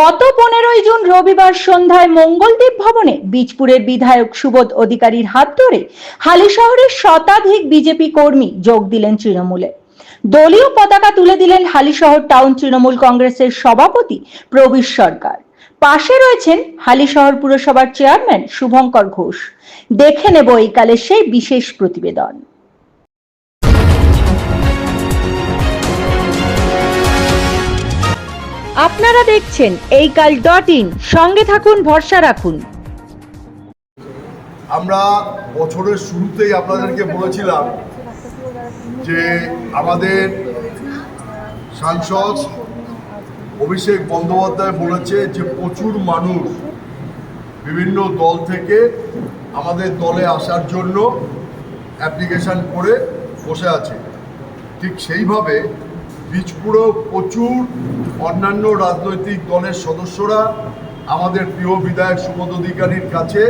গত 15ই জুন রবিবার সন্ধ্যায় মঙ্গলদ্বীপ ভবনে বীজপুরের বিধায়ক সুবোধ অধিকারীর হাত ধরে হালিশহরের শতাধিক বিজেপি কর্মী যোগ দিলেন তৃণমূলে। দলীয় পতাকা তুলে দিলেন হালিশহর টাউন তৃণমূল কংগ্রেসের সভাপতি প্রবীর সরকার। পাশে রয়েছেন হালিশহর পুরসভার চেয়ারম্যান শুভঙ্কর ঘোষ। দেখে নেব এই কালের সেই বিশেষ প্রতিবেদন। আপনারা দেখছেন এইকাল.in, সঙ্গে থাকুন, ভরসা রাখুন। আমরা বছরের শুরুতেই আপনাদেরকে বলেছিলাম যে আমাদের সাংসদ অভিষেক বন্দ্যোপাধ্যায় বলেছে যে প্রচুর মানুষ বিভিন্ন দল থেকে আমাদের দলে আসার জন্য অ্যাপ্লিকেশন করে বসে আছে। ঠিক সেইভাবে বীজপুরেও প্রচুর অন্যান্য রাজনৈতিক দলের সদস্যরা আমাদের প্রিয় বিধায়ক সুবোধ অধিকারীর কাছে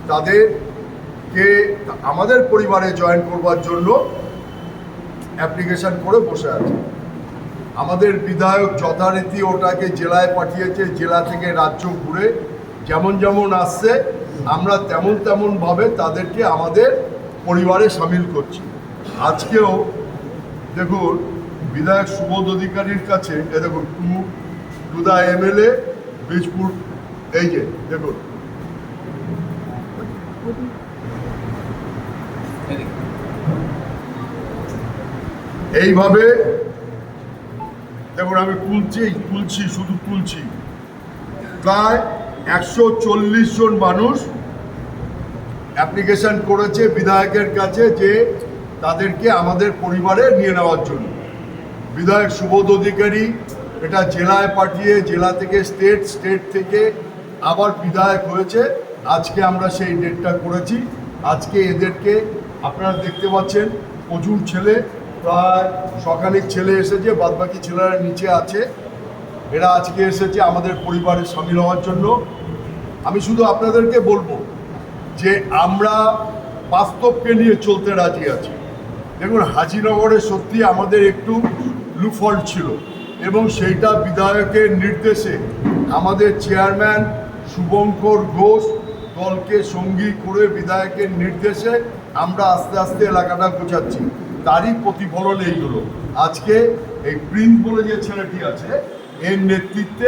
তাদেরকে আমাদের পরিবারে জয়েন করবার জন্য অ্যাপ্লিকেশন করে বসে আছে। আমাদের বিধায়ক যথারীতি ওটাকে জেলায় পাঠিয়েছে, জেলা থেকে রাজ্য ঘুরে যেমন যেমন আসছে আমরা তেমন তেমনভাবে তাদেরকে আমাদের পরিবারে সামিল করছি। আজকেও দেখুন বিধায়ক সুবোধ অধিকারীর কাছে দেখুন টু দ্য এমএলএ বীজপুর, এই যে দেখুন এইভাবে দেখুন আমি শুধু তুলছি প্রায় 140 জন মানুষ অ্যাপ্লিকেশন করেছে বিধায়কের কাছে যে তাদেরকে আমাদের পরিবারে নিয়ে নেওয়ার জন্য। বিধায়ক সুবোধ অধিকারী এটা জেলায় পাঠিয়ে জেলা থেকে স্টেট থেকে আবার বিধায়ক হয়েছে। আজকে আমরা সেই ডেটটা করেছি। আজকে এদেরকে আপনারা দেখতে পাচ্ছেন প্রচুর ছেলে, প্রায় সকালের ছেলে এসেছে, বাদবাকি ছেলেরা নিচে আছে। এরা আজকে এসেছে আমাদের পরিবারে সামিল হওয়ার জন্য। আমি শুধু আপনাদেরকে বলবো যে আমরা বাস্তবকে নিয়ে চলতে রাজি আছি। দেখুন হাজিনগরে সত্যি আমাদের একটু লুফল্ট ছিল এবং সেইটা বিধায়কের নির্দেশে আমাদের চেয়ারম্যান শুভঙ্কর ঘোষ দলকে সঙ্গী করে বিধায়কের নির্দেশে আমরা আস্তে আস্তে এলাকাটা গোছাচ্ছি। তারই প্রতিফলন এইগুলো। আজকে এই প্রিন্স বলে যে ছেলেটি আছে এর নেতৃত্বে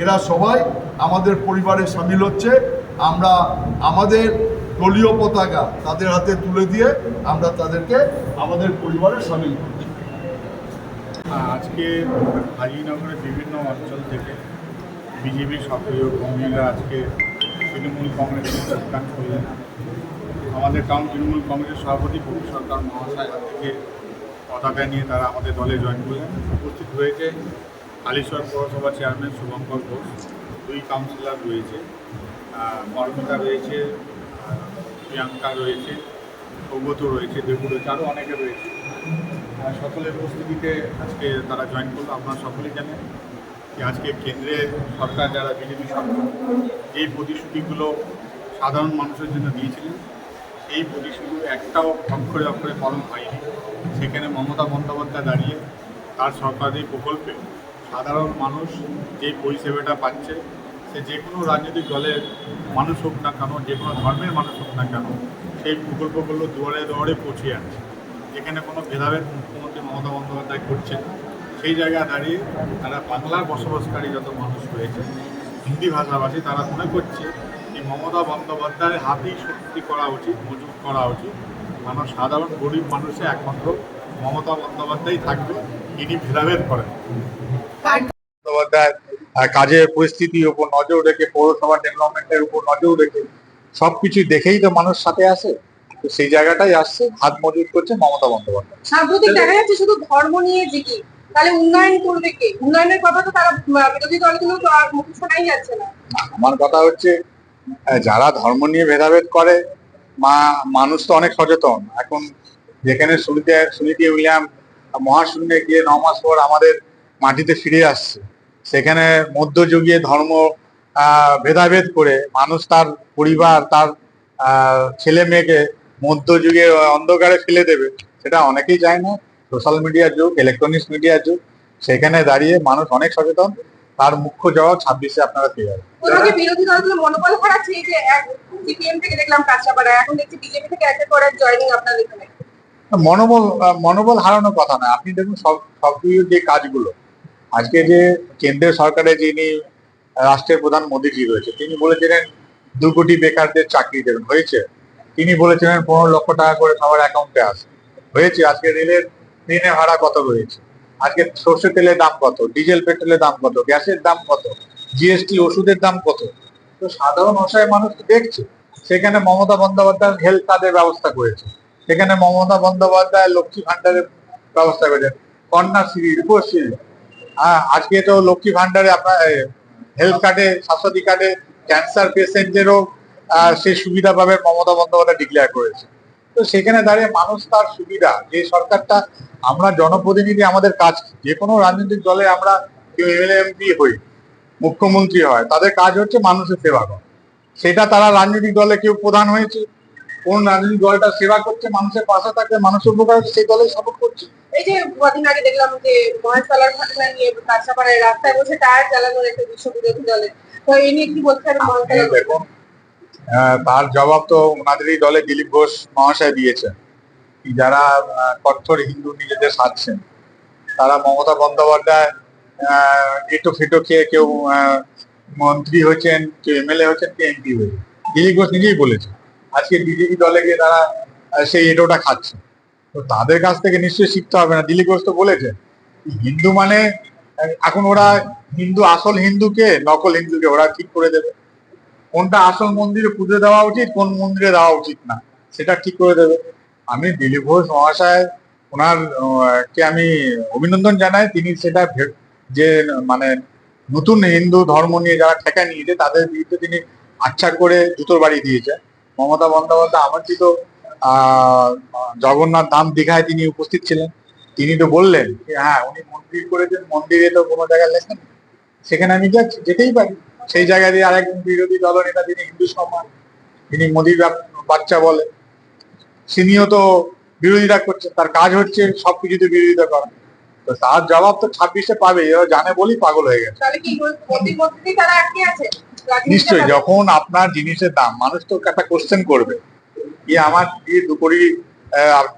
এরা সবাই আমাদের পরিবারে সামিল হচ্ছে। আমরা আমাদের দলীয় পতাকা তাদের হাতে তুলে দিয়ে আমরা তাদেরকে আমাদের পরিবারে সামিল করছি। আজকে হাজিনগরের বিভিন্ন অঞ্চল থেকে বিজেপি সক্রিয় কর্মীরা আজকে তৃণমূল কংগ্রেসের যোগদান করলেন। আমাদের টাউন তৃণমূল কংগ্রেসের সভাপতি প্রবীর সরকার মহাশয় থেকে পতাকা নিয়ে তারা আমাদের দলে জয়েন করলেন। উপস্থিত হয়েছে হালিশহর পৌরসভা চেয়ারম্যান শুভঙ্কর ঘোষ, 2 কাউন্সিলর রয়েছে, মর্মিতা রয়েছে, প্রিয়াঙ্কা রয়েছে, সৌগত রয়েছে, দেবু রয়েছে, আরও অনেকে রয়েছে। সকলের উপস্থিতিতে আজকে তারা জয়েন করলো। আপনারা সকলেই জানেন যে আজকে কেন্দ্রের সরকার যারা বিজেপি সরকার এই প্রতিশ্রুতিগুলো সাধারণ মানুষের জন্য দিয়েছিলেন, এই প্রতিশ্রুতিগুলো একটাও অক্ষরে অক্ষরে পালন হয়নি। সেখানে মমতা বন্দ্যোপাধ্যায় দাঁড়িয়ে তার সরকারি প্রকল্পে সাধারণ মানুষ যে পরিষেবাটা পাচ্ছে, সে যে কোনো রাজনৈতিক দলের মানুষ হোক না কেন, যে কোনো ধর্মের মানুষ হোক না কেন, সেই প্রকল্পগুলো দুয়ারে দুয়ারে পৌঁছে যাচ্ছে। যেখানে কোনো ভেদাভেদ মুখ্যমন্ত্রী মমতা বন্দ্যোপাধ্যায় করছেন, সেই জায়গায় দাঁড়িয়ে তারা বাংলার বসবাসকারী যত মানুষ রয়েছে, হিন্দি ভাষাভাষী, তারা মনে করছে যে মমতা বন্দ্যোপাধ্যায়ের হাতেই শক্তি করা উচিত, মজুত করা উচিত। আমার সাধারণ গরিব মানুষে একমাত্র মমতা বন্দ্যোপাধ্যায় থাকবে, ইনি ভেদাভেদ করেন। বন্দ্যোপাধ্যায় কাজের পরিস্থিতির উপর নজর রেখে, পৌরসভা ডেভেলপমেন্টের উপর নজর রেখে সবকিছু দেখেই তো মানুষ সাথে আসে। তো সেই জায়গাটাই আসছে, হাত মজবুত করছে মমতা বন্দ্যোপাধ্যায়। সাম্প্রতিক দেখা যাচ্ছে শুধু ধর্ম নিয়ে জিগি, তাহলে উন্নয়ন করবে কে? উন্নয়নের কথা তো তারা বিরোধী দলগুলো তো আর মুখ শোনাই যাচ্ছে না। আমার কথা হচ্ছে যারা ধর্ম নিয়ে ভেদাভেদ করে, মানুষ তো অনেক সচেতন এখন। যেখানে সুনীতি উইলিয়াম মহাশূন্যে গিয়ে 9 মাস পর আমাদের মাটিতে ফিরে আসছে, সেখানে মধ্যযুগীয় ধর্ম ভেদাভেদ করে মানুষ তার পরিবার, তার ছেলে মেয়েকে মধ্যযুগের অন্ধকারে ফেলে দেবে, সেটা অনেকেই চায় না। সোশ্যাল মিডিয়ার যুগ, ইলেকট্রনিক্স মিডিয়ার যুগ, সেখানে দাঁড়িয়ে মানুষ অনেক সচেতন। তার মুখ্য জবাব 26-এ আপনারা পেয়ে যাবেন। কোথাও কি বিরোধী দলগুলো মনোবল হারাচ্ছে? এই যে সিপিএম থেকে দেখলাম কাঁচরাপাড়া, এখন দেখছি বিজেপি থেকে একটা করে জয়েনিং আপনার এখানে। মনোবল হারানোর কথা না। আপনি দেখুন সবগুলো যে কাজগুলো আজকে যে কেন্দ্রীয় সরকারের যিনি রাষ্ট্রের প্রধান মোদীজি রয়েছে, তিনি বলেছিলেন 2 কোটি বেকারদের চাকরি দেবেন, হয়েছে। তিনি বলেছিলেন 15 লক্ষ টাকা করে সবার অ্যাকাউন্টে আসে, হয়েছে। আজকে ট্রেনে ভাড়া কত রয়েছে, আজকে সর্ষে তেলের দাম কত, ডিজেল পেট্রোলের দাম কত, গ্যাসের দাম কত, জিএসটি ওষুধের দাম কত। তো সাধারণ অসহায় মানুষ তো দেখছে। সেখানে মমতা বন্দ্যোপাধ্যায় হেলথ কার্ডের ব্যবস্থা করেছে, সেখানে মমতা বন্দ্যোপাধ্যায় লক্ষ্মী ভান্ডারের ব্যবস্থা করেছে, কন্যাশ্রী, রূপশ্রী। আজকে তো লক্ষ্মী ভান্ডারে আপনার হেলথ কার্ডে, স্বাস্থ্যসাথী কার্ডে ক্যান্সার পেশেন্টদেরও সেই সুবিধা পাবে মমতা বন্দ্যোপাধ্যায় ডিক্লেয়ার করেছে। তো সেখানে দাঁড়িয়ে মানুষ তার সুবিধা, যে সরকারটা, আমরা জনপ্রতিনিধি, আমাদের কাজ, যে কোনো রাজনৈতিক দলে আমরা কেউ এমএলএ এমপি হই, মুখ্যমন্ত্রী হয়, তাদের কাজ হচ্ছে মানুষের সেবা করা। সেটা তারা রাজনৈতিক দলে কেউ প্রধান হয়েছে, কোন রাজনৈতিক দলটা সেবা করছে, মানুষের পাশে থাকবে, মানুষের উপকার হচ্ছে, সেই দলেই সাপোর্ট করছে। এই যে কদিন আগে দেখলাম যে মহেশতলার ঘটনা নিয়ে কাঁচরাপাড়ায় রাস্তায় বসে টায়ার জ্বালানোর একটা দৃশ্য বিরোধী দলে, তো এই নিয়ে কি বলছেন? দেখুন, তার জবাব তো ওনাদেরই দলে দিলীপ ঘোষ মহাশয় দিয়েছেন। যারা কঠোর হিন্দু নিজেদের সাজছেন, তারা মমতা বন্দ্যোপাধ্যায় এটো ফেটো খেয়ে কেউ মন্ত্রী হয়েছেন, কেউ এমএলএ হয়েছেন, কেউ এমপি হয়েছেন। দিলীপ ঘোষ নিজেই বলেছে আজকে বিজেপি দলে গিয়ে তারা সেই এটোটা খাচ্ছে। তো তাদের কাছ থেকে নিশ্চয়ই শিখতে হবে না। দিলীপ ঘোষ তো বলেছে হিন্দু মানে, এখন ওরা হিন্দু, আসল হিন্দুকে নকল হিন্দুকে ওরা ঠিক করে দেবে। কোনটা আসল মন্দিরে পুজো দেওয়া উচিত, কোন মন্দিরে দেওয়া উচিত না, সেটা ঠিক করে দেবে। আমি দিলীপ ঘোষ মহাশয় ওনার কে আমি অভিনন্দন জানাই। তিনি সেটা যে মানে নতুন হিন্দু ধর্ম নিয়ে যারা ঠেকা নিয়েছে তাদের বিরুদ্ধে তিনি আচ্ছা করে জুতোর বাড়ি দিয়েছে। মমতা বন্দ্যোপাধ্যায় আমন্ত্রিত জগন্নাথ ধাম দীঘায় তিনি উপস্থিত ছিলেন। তিনি তো বললেন হ্যাঁ উনি মন্দির করেছেন, মন্দিরে তো কোনো জায়গায় লেখেন, সেখানে আমি যেতেই পারি। সেই জায়গা দিয়ে আরেকজন বিরোধী দলনেতা, তিনি হিন্দু সম্মান, তিনি মোদির বাচ্চা বলে, তিনিও তো বিরোধিতা করছেন। তার কাজ হচ্ছে সবকিছুতে বিরোধিতা করা। তো তার জবাব তো 26-এ পাবে, এরা জানে বলেই পাগল হয়ে গেছে। নিশ্চয়ই, যখন আপনার জিনিসের দাম, মানুষ তো একটা কোশ্চেন করবে, আমার দিয়ে 2 কোটি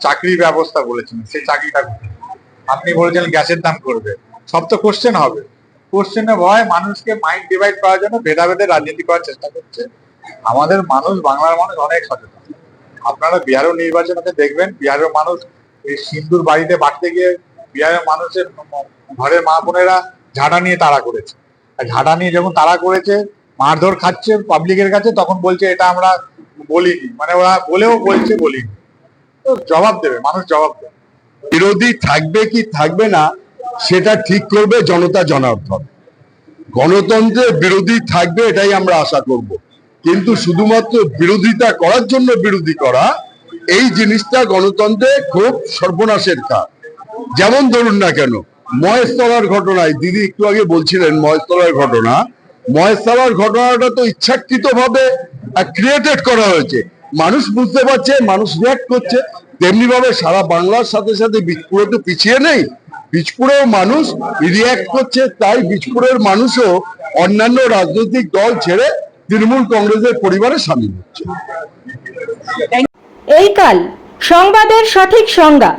চাকরির ব্যবস্থা বলেছেন, সেই চাকরিটা আপনি বলেছেন গ্যাসের দাম করবে, সব তো কোশ্চেন হবে। কোশ্চেনে ভয় মানুষকে মাইন্ড ডিভাইড করার জন্য ভেদাভেদের রাজনীতি করার চেষ্টা করছে। আমাদের মানুষ, বাংলার মানুষ অনেক সচেতন। আপনারা বিহারের নির্বাচনকে দেখবেন, বিহারের মানুষ এই সিন্দুর বাড়িতে বাড়তে গিয়ে বিহারের মানুষের ঘরের মা বোনেরা ঝাঁটা নিয়ে তাড়া করেছে। আর ঝাঁটা নিয়ে যখন তাড়া করেছে, মারধর খাচ্ছে পাবলিকের কাছে, তখন বলছে এটা আমরা বলিনি, মানে ওরা বলেও বলছে বলিনি। তো জবাব দেবে, মানুষ জবাব দেবে। বিরোধী থাকবে কি থাকবে না সেটা ঠিক করবে জনতা জনার্দন। গণতন্ত্রের বিরোধী থাকবে এটাই আমরা আশা করব, কিন্তু শুধুমাত্র বিরোধিতা করার জন্য বিরোধী করা, এই জিনিসটা গণতন্ত্রে খুব সর্বনাশের কাজ। যেমন ধরুন না কেন, মহেশতলার ঘটনায় দিদি একটু আগে বলছিলেন, মহেশতলার ঘটনাটা তো ইচ্ছাকৃতভাবে ক্রিয়েটেড করা হয়েছে। মানুষ বুঝতে পারছে, মানুষ রিয়াক্ট করছে। তেমনি ভাবে সারা বাংলার সাথে সাথে বীজপুরে তো পিছিয়ে নেই, বীজপুরেও মানুষ রিয়াক্ট করছে। তাই বীজপুরের মানুষও অন্যান্য রাজনৈতিক দল ছেড়ে তৃণমূল কংগ্রেসের পরিবারে সামিল হচ্ছে। এই কাল সংবাদের সঠিক সংজ্ঞা।